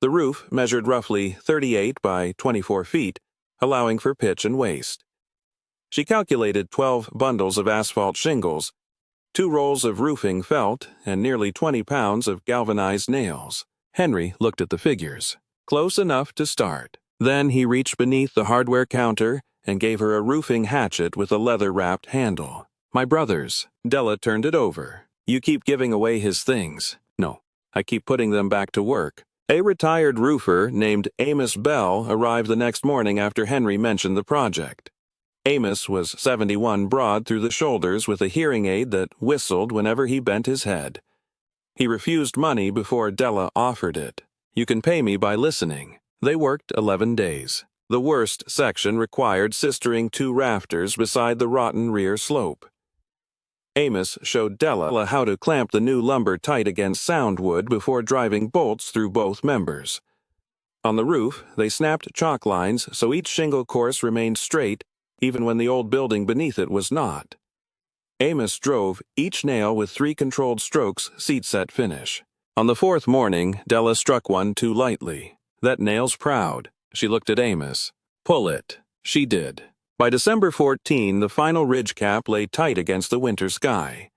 Speaker 1: The roof measured roughly 38 by 24 feet, allowing for pitch and waste. She calculated 12 bundles of asphalt shingles, 2 rolls of roofing felt, and nearly 20 pounds of galvanized nails. Henry looked at the figures. Close enough to start. Then he reached beneath the hardware counter and gave her a roofing hatchet with a leather-wrapped handle. "My brother's." Della turned it over. "You keep giving away his things." "No, I keep putting them back to work." A retired roofer named Amos Bell arrived the next morning after Henry mentioned the project. Amos was 71 broad through the shoulders with a hearing aid that whistled whenever he bent his head. He refused money before Della offered it. "You can pay me by listening." They worked 11 days. The worst section required sistering 2 rafters beside the rotten rear slope. Amos showed Della how to clamp the new lumber tight against sound wood before driving bolts through both members. On the roof, they snapped chalk lines so each shingle course remained straight even when the old building beneath it was not. Amos drove each nail with 3 controlled strokes seat-set finish. On the 4th morning, Della struck one too lightly. "That nail's proud." She looked at Amos. "Pull it." She did. By December 14, the final ridge cap lay tight against the winter sky.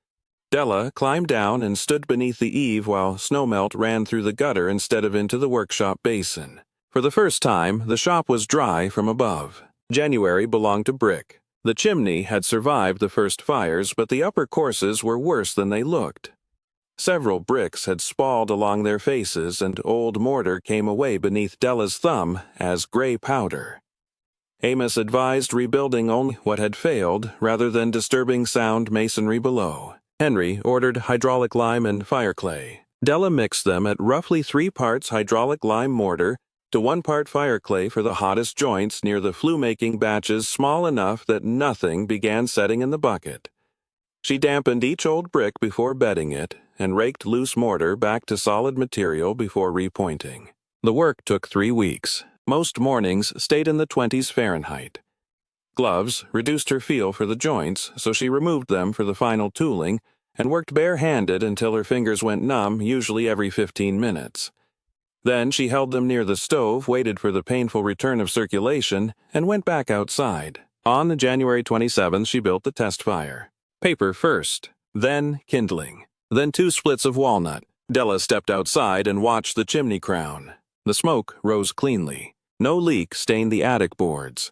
Speaker 1: Della climbed down and stood beneath the eave while snowmelt ran through the gutter instead of into the workshop basin. For the first time, the shop was dry from above. January belonged to brick. The chimney had survived the first fires, but the upper courses were worse than they looked. Several bricks had spalled along their faces, and old mortar came away beneath Della's thumb as gray powder. Amos advised rebuilding only what had failed rather than disturbing sound masonry below. Henry ordered hydraulic lime and fireclay. Della mixed them at roughly 3 parts hydraulic lime mortar to 1 part fireclay for the hottest joints near the flue-making batches small enough that nothing began setting in the bucket. She dampened each old brick before bedding it and raked loose mortar back to solid material before repointing. The work took 3 weeks. Most mornings stayed in the 20s Fahrenheit. Gloves reduced her feel for the joints, so she removed them for the final tooling and worked bare-handed until her fingers went numb, usually every 15 minutes. Then she held them near the stove, waited for the painful return of circulation, and went back outside. On January 27th, she built the test fire. Paper first, then kindling, then 2 splits of walnut. Della stepped outside and watched the chimney crown. The smoke rose cleanly. No leak stained the attic boards.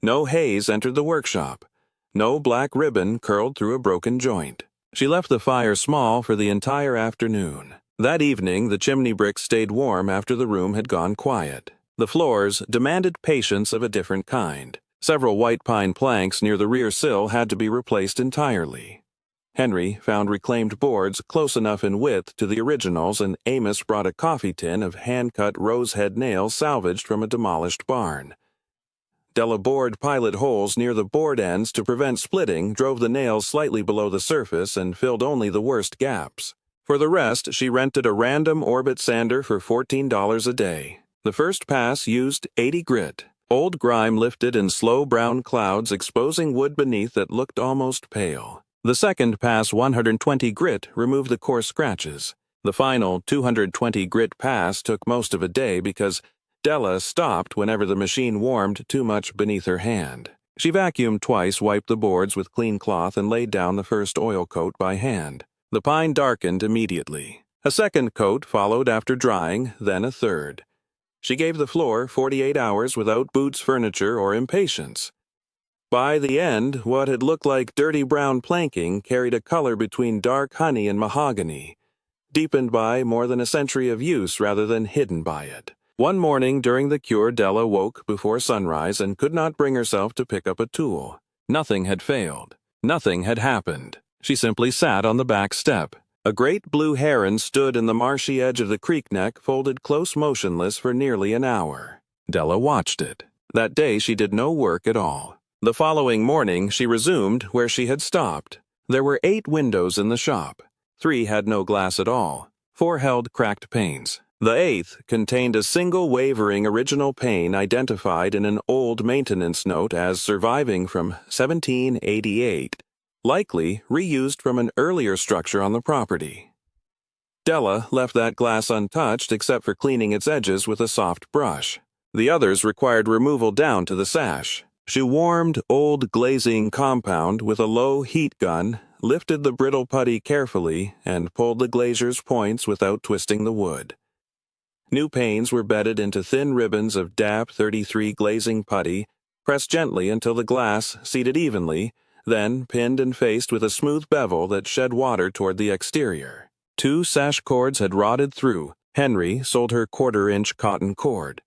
Speaker 1: No haze entered the workshop. No black ribbon curled through a broken joint. She left the fire small for the entire afternoon. That evening, the chimney bricks stayed warm after the room had gone quiet. The floors demanded patience of a different kind. Several white pine planks near the rear sill had to be replaced entirely. Henry found reclaimed boards close enough in width to the originals, and Amos brought a coffee tin of hand-cut rose-head nails salvaged from a demolished barn. Della bored pilot holes near the board ends to prevent splitting, drove the nails slightly below the surface, and filled only the worst gaps. For the rest, she rented a random orbit sander for $14 a day. The first pass used 80 grit. Old grime lifted in slow brown clouds, exposing wood beneath that looked almost pale. The second pass 120 grit removed the coarse scratches. The final 220 grit pass took most of a day because Della stopped whenever the machine warmed too much beneath her hand. She vacuumed twice, wiped the boards with clean cloth, and laid down the first oil coat by hand. The pine darkened immediately. A second coat followed after drying, then a third. She gave the floor 48 hours without boots, furniture, or impatience. By the end, what had looked like dirty brown planking carried a color between dark honey and mahogany, deepened by more than a century of use rather than hidden by it. One morning during the cure, Della woke before sunrise and could not bring herself to pick up a tool. Nothing had failed. Nothing had happened. She simply sat on the back step. A great blue heron stood in the marshy edge of the creek neck, folded close motionless for nearly an hour. Della watched it. That day she did no work at all. The following morning she resumed where she had stopped. There were 8 windows in the shop. 3 had no glass at all. 4 held cracked panes. The 8th contained a single wavering original pane identified in an old maintenance note as surviving from 1788. Likely reused from an earlier structure on the property. Della left that glass untouched except for cleaning its edges with a soft brush. The others required removal down to the sash. She warmed old glazing compound with a low heat gun, lifted the brittle putty carefully, and pulled the glazier's points without twisting the wood. New panes were bedded into thin ribbons of DAP 33 glazing putty, pressed gently until the glass seated evenly, then pinned and faced with a smooth bevel that shed water toward the exterior. 2 sash cords had rotted through. Henry sold her 1/4-inch cotton cord.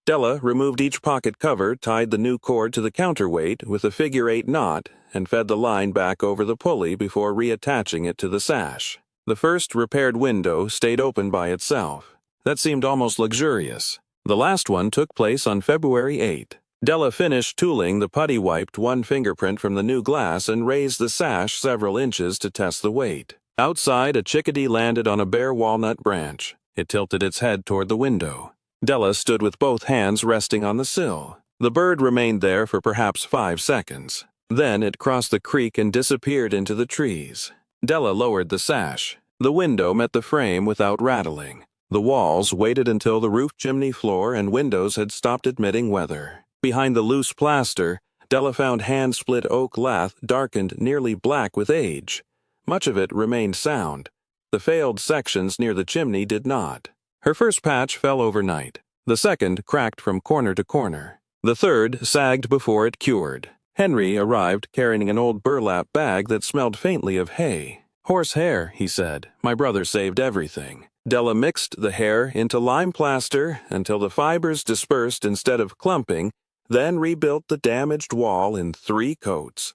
Speaker 1: Della removed each pocket cover, tied the new cord to the counterweight with a figure-8 knot, and fed the line back over the pulley before reattaching it to the sash. The first repaired window stayed open by itself. That seemed almost luxurious. The last one took place on February 8. Della finished tooling the putty, wiped one fingerprint from the new glass, and raised the sash several inches to test the weight. Outside, a chickadee landed on a bare walnut branch. It tilted its head toward the window. Della stood with both hands resting on the sill. The bird remained there for perhaps 5 seconds. Then it crossed the creek and disappeared into the trees. Della lowered the sash. The window met the frame without rattling. The walls waited until the roof, chimney, floor, and windows had stopped admitting weather. Behind the loose plaster, Della found hand-split oak lath darkened nearly black with age. Much of it remained sound. The failed sections near the chimney did not. Her first patch fell overnight. The second cracked from corner to corner. The third sagged before it cured. Henry arrived carrying an old burlap bag that smelled faintly of hay. "Horse hair," he said. "My brother saved everything." Della mixed the hair into lime plaster until the fibers dispersed instead of clumping, then rebuilt the damaged wall in 3 coats.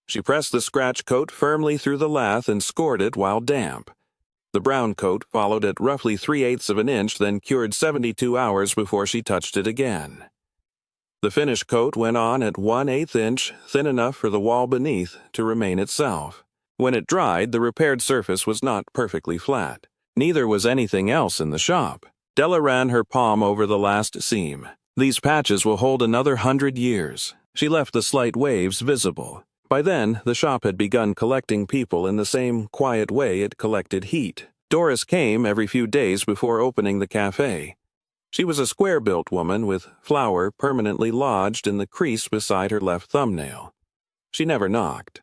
Speaker 1: She pressed the scratch coat firmly through the lath and scored it while damp. The brown coat followed at roughly 3/8 of an inch, then cured 72 hours before she touched it again. The finished coat went on at 1/8 inch, thin enough for the wall beneath to remain itself. When it dried, the repaired surface was not perfectly flat. Neither was anything else in the shop. Della ran her palm over the last seam. "These patches will hold another 100 years. She left the slight waves visible. By then, the shop had begun collecting people in the same quiet way it collected heat. Doris came every few days before opening the cafe. She was a square-built woman with flour permanently lodged in the crease beside her left thumbnail. She never knocked.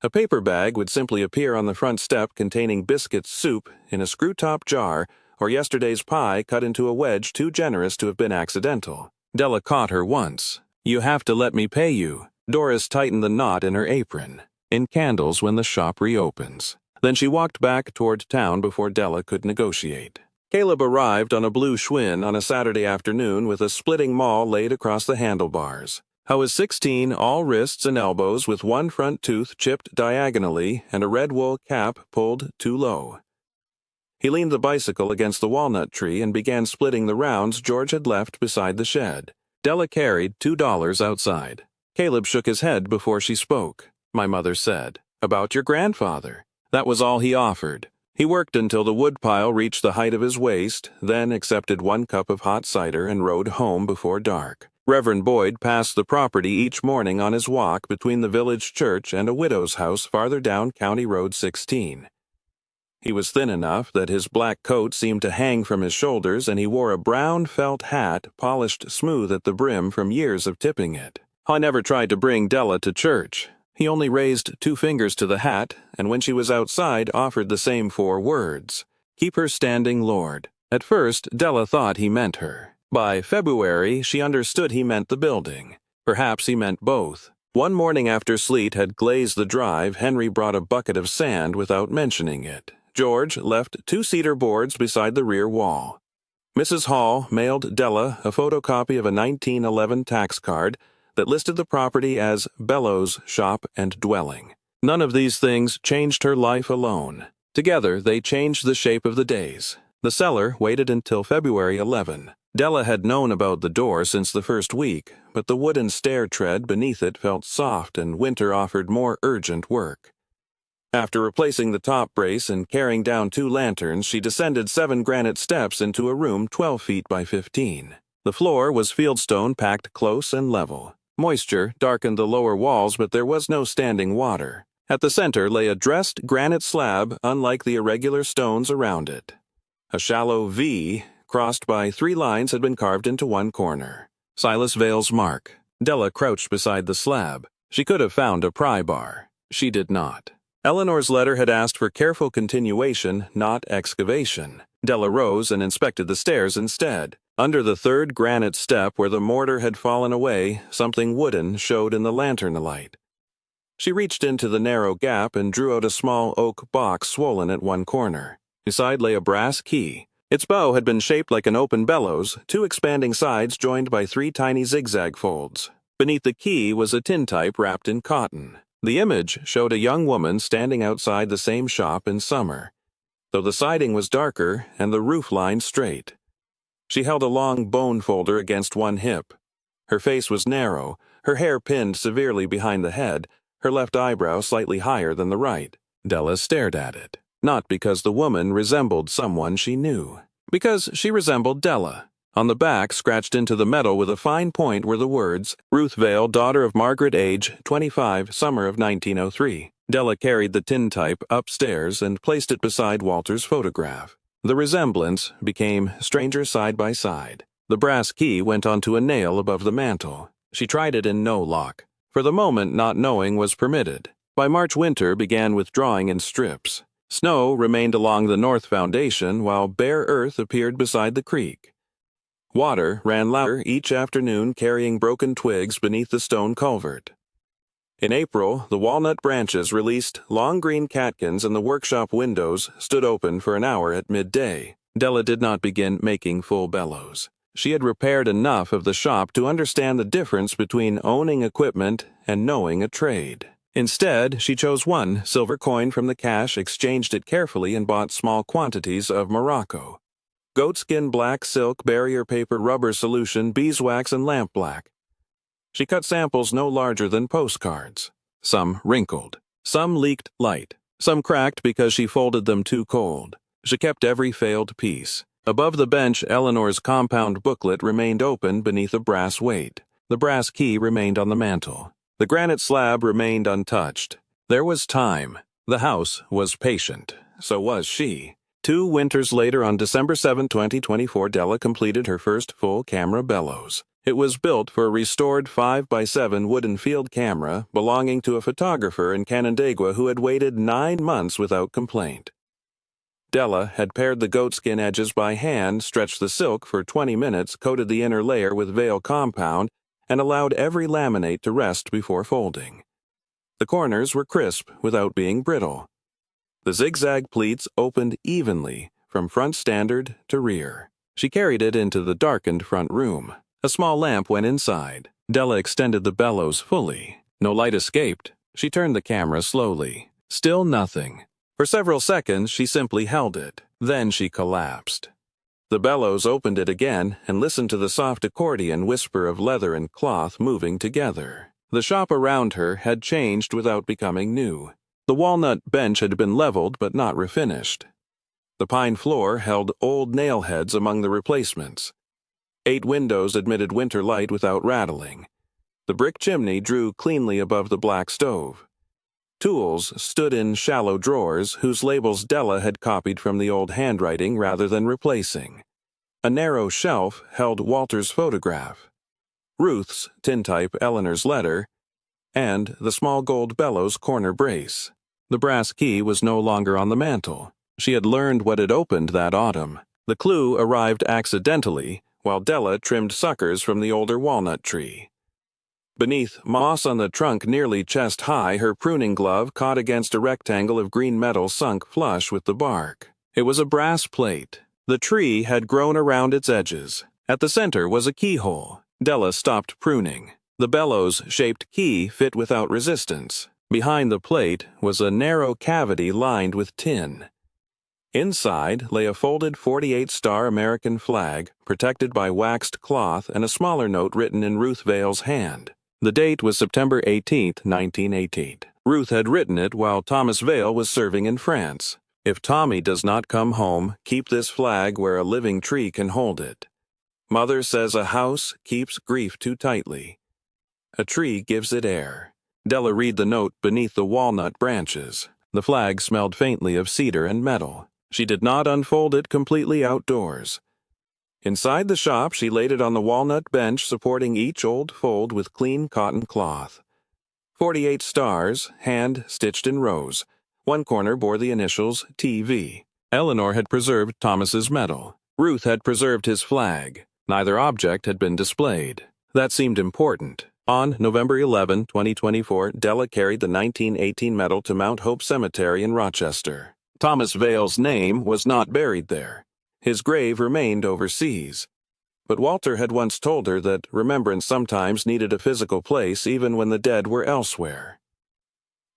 Speaker 1: A paper bag would simply appear on the front step containing biscuit soup in a screw-top jar or yesterday's pie cut into a wedge too generous to have been accidental. Della caught her once. "You have to let me pay you." Doris tightened the knot in her apron. "In candles when the shop reopens." Then she walked back toward town before Della could negotiate. Caleb arrived on a blue Schwinn on a Saturday afternoon with a splitting maul laid across the handlebars. How was 16 all wrists and elbows with one front tooth chipped diagonally and a red wool cap pulled too low. He leaned the bicycle against the walnut tree and began splitting the rounds George had left beside the shed. Della carried $2 outside. Caleb shook his head before she spoke. My mother said, "About your grandfather." That was all he offered. He worked until the woodpile reached the height of his waist, then accepted 1 cup of hot cider and rode home before dark. Reverend Boyd passed the property each morning on his walk between the village church and a widow's house farther down County Road 16. He was thin enough that his black coat seemed to hang from his shoulders, and he wore a brown felt hat polished smooth at the brim from years of tipping it. I never tried to bring Della to church. He only raised 2 fingers to the hat, and when she was outside offered the same 4 words. "Keep her standing, Lord." At first, Della thought he meant her. By February, she understood he meant the building. Perhaps he meant both. One morning after sleet had glazed the drive, Henry brought a bucket of sand without mentioning it. George left 2 cedar boards beside the rear wall. Mrs. Hall mailed Della a photocopy of a 1911 tax card that listed the property as Bellows Shop and Dwelling. None of these things changed her life alone. Together, they changed the shape of the days. The seller waited until February 11. Della had known about the door since the first week, but the wooden stair tread beneath it felt soft and winter offered more urgent work. After replacing the top brace and carrying down 2 lanterns, she descended 7 granite steps into a room 12 feet by 15. The floor was fieldstone packed close and level. Moisture darkened the lower walls, but there was no standing water. At the center lay a dressed granite slab unlike the irregular stones around it. A shallow V, crossed by 3 lines, had been carved into one corner. Silas Vale's mark. Della crouched beside the slab. She could have found a pry bar. She did not. Eleanor's letter had asked for careful continuation, not excavation. Della rose and inspected the stairs instead. Under the 3rd granite step where the mortar had fallen away, something wooden showed in the lantern light. She reached into the narrow gap and drew out a small oak box swollen at one corner. Beside lay a brass key. Its bow had been shaped like an open bellows, 2 expanding sides joined by 3 tiny zigzag folds. Beneath the key was a tintype wrapped in cotton. The image showed a young woman standing outside the same shop in summer, though the siding was darker and the roof line straight. She held a long bone folder against one hip. Her face was narrow, her hair pinned severely behind the head, her left eyebrow slightly higher than the right. Della stared at it, not because the woman resembled someone she knew, because she resembled Della. On the back, scratched into the metal with a fine point, were the words, "Ruth Vale, daughter of Margaret, age 25, summer of 1903. Della carried the tintype upstairs and placed it beside Walter's photograph. The resemblance became stranger side by side. The brass key went onto a nail above the mantel. She tried it in no lock. For the moment, not knowing was permitted. By March, winter began withdrawing in strips. Snow remained along the north foundation, while bare earth appeared beside the creek. Water ran louder each afternoon, carrying broken twigs beneath the stone culvert. In April, the walnut branches released long green catkins, and the workshop windows stood open for an hour at midday. Della did not begin making full bellows. She had repaired enough of the shop to understand the difference between owning equipment and knowing a trade. Instead, she chose 1 silver coin from the cash, exchanged it carefully, and bought small quantities of Morocco. Goatskin black silk, barrier paper, rubber solution, beeswax, and lampblack. She cut samples no larger than postcards. Some wrinkled. Some leaked light. Some cracked because she folded them too cold. She kept every failed piece. Above the bench, Eleanor's compound booklet remained open beneath a brass weight. The brass key remained on the mantel. The granite slab remained untouched. There was time. The house was patient. So was she. 2 winters later, on December 7, 2024, Della completed her first full camera bellows. It was built for a restored 5x7 wooden field camera belonging to a photographer in Canandaigua who had waited 9 months without complaint. Della had pared the goatskin edges by hand, stretched the silk for 20 minutes, coated the inner layer with Vale compound, and allowed every laminate to rest before folding. The corners were crisp without being brittle. The zigzag pleats opened evenly from front standard to rear. She carried it into the darkened front room. A small lamp went inside. Della extended the bellows fully. No light escaped. She turned the camera slowly. Still nothing. For several seconds, she simply held it. Then she collapsed. The bellows opened it again and listened to the soft accordion whisper of leather and cloth moving together. The shop around her had changed without becoming new. The walnut bench had been leveled but not refinished. The pine floor held old nail heads among the replacements. 8 windows admitted winter light without rattling. The brick chimney drew cleanly above the black stove. Tools stood in shallow drawers whose labels Della had copied from the old handwriting rather than replacing. A narrow shelf held Walter's photograph, Ruth's tintype Eleanor's letter, and the small gold bellows corner brace. The brass key was no longer on the mantel. She had learned what had opened that autumn. The clue arrived accidentally while Della trimmed suckers from the older walnut tree. Beneath moss on the trunk nearly chest-high, her pruning glove caught against a rectangle of green metal sunk flush with the bark. It was a brass plate. The tree had grown around its edges. At the center was a keyhole. Della stopped pruning. The bellows-shaped key fit without resistance. Behind the plate was a narrow cavity lined with tin. Inside lay a folded 48-star American flag, protected by waxed cloth and a smaller note written in Ruth Vale's hand. The date was September 18, 1918. Ruth had written it while Thomas Vale was serving in France. If Tommy does not come home, keep this flag where a living tree can hold it. Mother says a house keeps grief too tightly. A tree gives it air. Della read the note beneath the walnut branches. The flag smelled faintly of cedar and metal. She did not unfold it completely outdoors. Inside the shop, she laid it on the walnut bench supporting each old fold with clean cotton cloth. 48 stars, hand-stitched in rows. One corner bore the initials TV. Eleanor had preserved Thomas's medal. Ruth had preserved his flag. Neither object had been displayed. That seemed important. On November 11, 2024, Della carried the 1918 medal to Mount Hope Cemetery in Rochester. Thomas Vale's name was not buried there. His grave remained overseas. But Walter had once told her that remembrance sometimes needed a physical place even when the dead were elsewhere.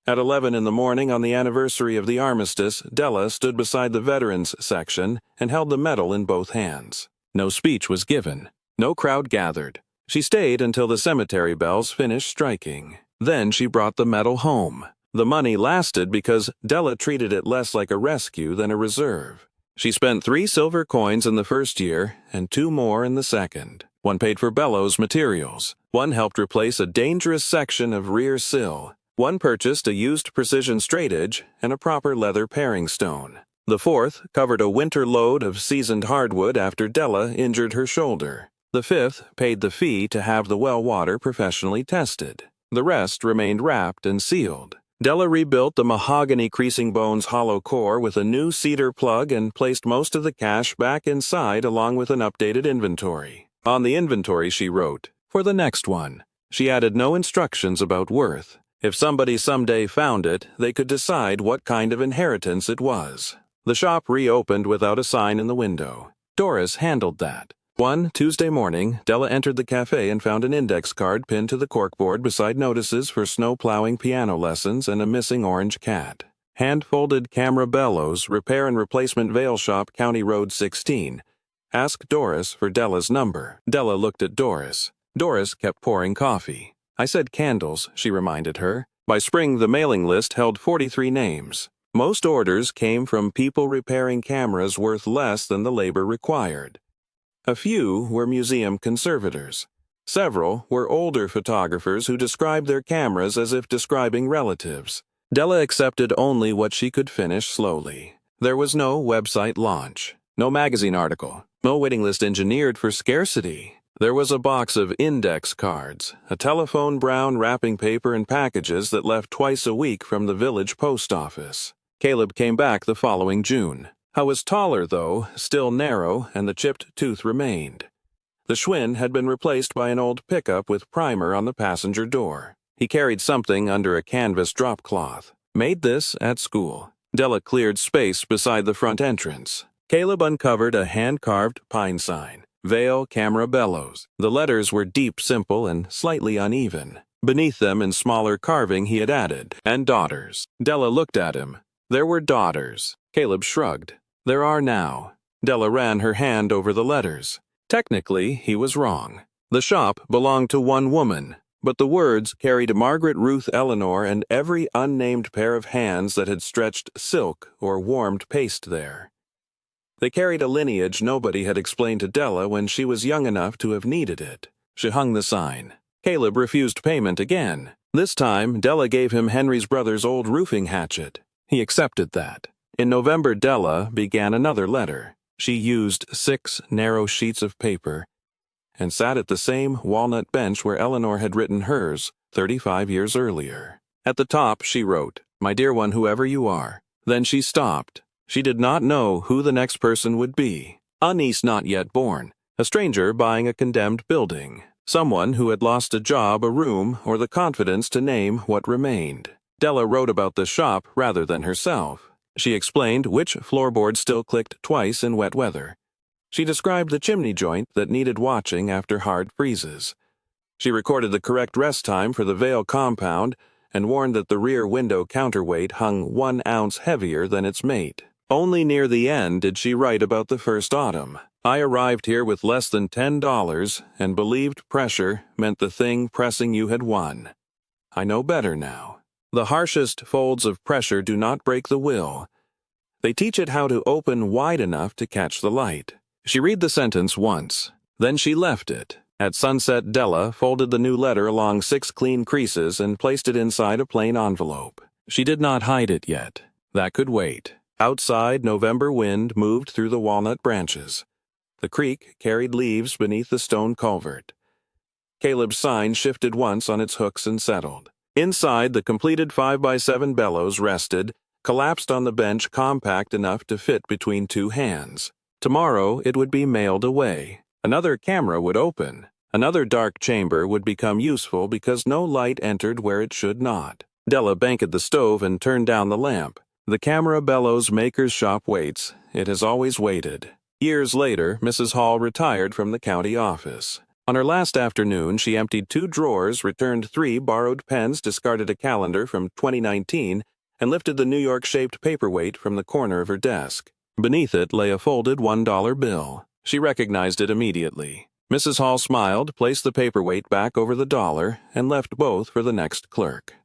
Speaker 1: At 11 in the morning on the anniversary of the armistice, Della stood beside the veterans section and held the medal in both hands. No speech was given. No crowd gathered. She stayed until the cemetery bells finished striking. Then she brought the medal home. The money lasted because Della treated it less like a rescue than a reserve. She spent 3 silver coins in the first year and 2 more in the second. One paid for bellows materials. One helped replace a dangerous section of rear sill. One purchased a used precision straightedge and a proper leather paring stone. The fourth covered a winter load of seasoned hardwood after Della injured her shoulder. The fifth paid the fee to have the well water professionally tested. The rest remained wrapped and sealed. Della rebuilt the mahogany creasing bone's hollow core with a new cedar plug and placed most of the cash back inside along with an updated inventory. On the inventory she wrote, "For the next one." She added no instructions about worth. If somebody someday found it, they could decide what kind of inheritance it was. The shop reopened without a sign in the window. Doris handled that. One Tuesday morning, Della entered the cafe and found an index card pinned to the corkboard beside notices for snow plowing piano lessons and a missing orange cat. Hand-folded camera-bellows, repair and replacement Vale Shop, County Road 16. Ask Doris for Della's number. Della looked at Doris. Doris kept pouring coffee. "I said candles," she reminded her. By spring, the mailing list held 43 names. Most orders came from people repairing cameras worth less than the labor required. A few were museum conservators. Several were older photographers who described their cameras as if describing relatives. Della accepted only what she could finish slowly. There was no website launch, no magazine article, no waiting list engineered for scarcity. There was a box of index cards, a telephone brown wrapping paper and packages that left twice a week from the village post office. Caleb came back the following June. I was taller, though, still narrow, and the chipped tooth remained. The Schwinn had been replaced by an old pickup with primer on the passenger door. He carried something under a canvas drop cloth. Made this at school. Della cleared space beside the front entrance. Caleb uncovered a hand-carved pine sign. Vale Camera-Bellows. The letters were deep, simple, and slightly uneven. Beneath them, in smaller carving, he had added, "and daughters." Della looked at him. There were daughters. Caleb shrugged. There are now. Della ran her hand over the letters. Technically, he was wrong. The shop belonged to one woman, but the words carried Margaret Ruth Eleanor and every unnamed pair of hands that had stretched silk or warmed paste there. They carried a lineage nobody had explained to Della when she was young enough to have needed it. She hung the sign. Caleb refused payment again. This time, Della gave him Henry's brother's old roofing hatchet. He accepted that. In November, Della began another letter. She used 6 narrow sheets of paper and sat at the same walnut bench where Eleanor had written hers 35 years earlier. At the top, she wrote, "My dear one, whoever you are." Then she stopped. She did not know who the next person would be. A niece not yet born, a stranger buying a condemned building, someone who had lost a job, a room, or the confidence to name what remained. Della wrote about the shop rather than herself. She explained which floorboard still clicked twice in wet weather. She described the chimney joint that needed watching after hard freezes. She recorded the correct rest time for the Vale compound and warned that the rear window counterweight hung 1 ounce heavier than its mate. Only near the end did she write about the first autumn. "I arrived here with less than $10 and believed pressure meant the thing pressing you had won. I know better now. The harshest folds of pressure do not break the will. They teach it how to open wide enough to catch the light." She read the sentence once. Then she left it. At sunset, Della folded the new letter along 6 clean creases and placed it inside a plain envelope. She did not hide it yet. That could wait. Outside, November wind moved through the walnut branches. The creek carried leaves beneath the stone culvert. Caleb's sign shifted once on its hooks and settled. Inside, the completed 5x7 bellows rested, collapsed on the bench compact enough to fit between 2 hands. Tomorrow it would be mailed away. Another camera would open. Another dark chamber would become useful because no light entered where it should not. Della banked the stove and turned down the lamp. The camera-bellows maker's shop waits. It has always waited. Years later, Mrs. Hall retired from the county office. On her last afternoon, she emptied 2 drawers, returned 3 borrowed pens, discarded a calendar from 2019, and lifted the New York-shaped paperweight from the corner of her desk. Beneath it lay a folded $1 bill. She recognized it immediately. Mrs. Hall smiled, placed the paperweight back over the dollar, and left both for the next clerk.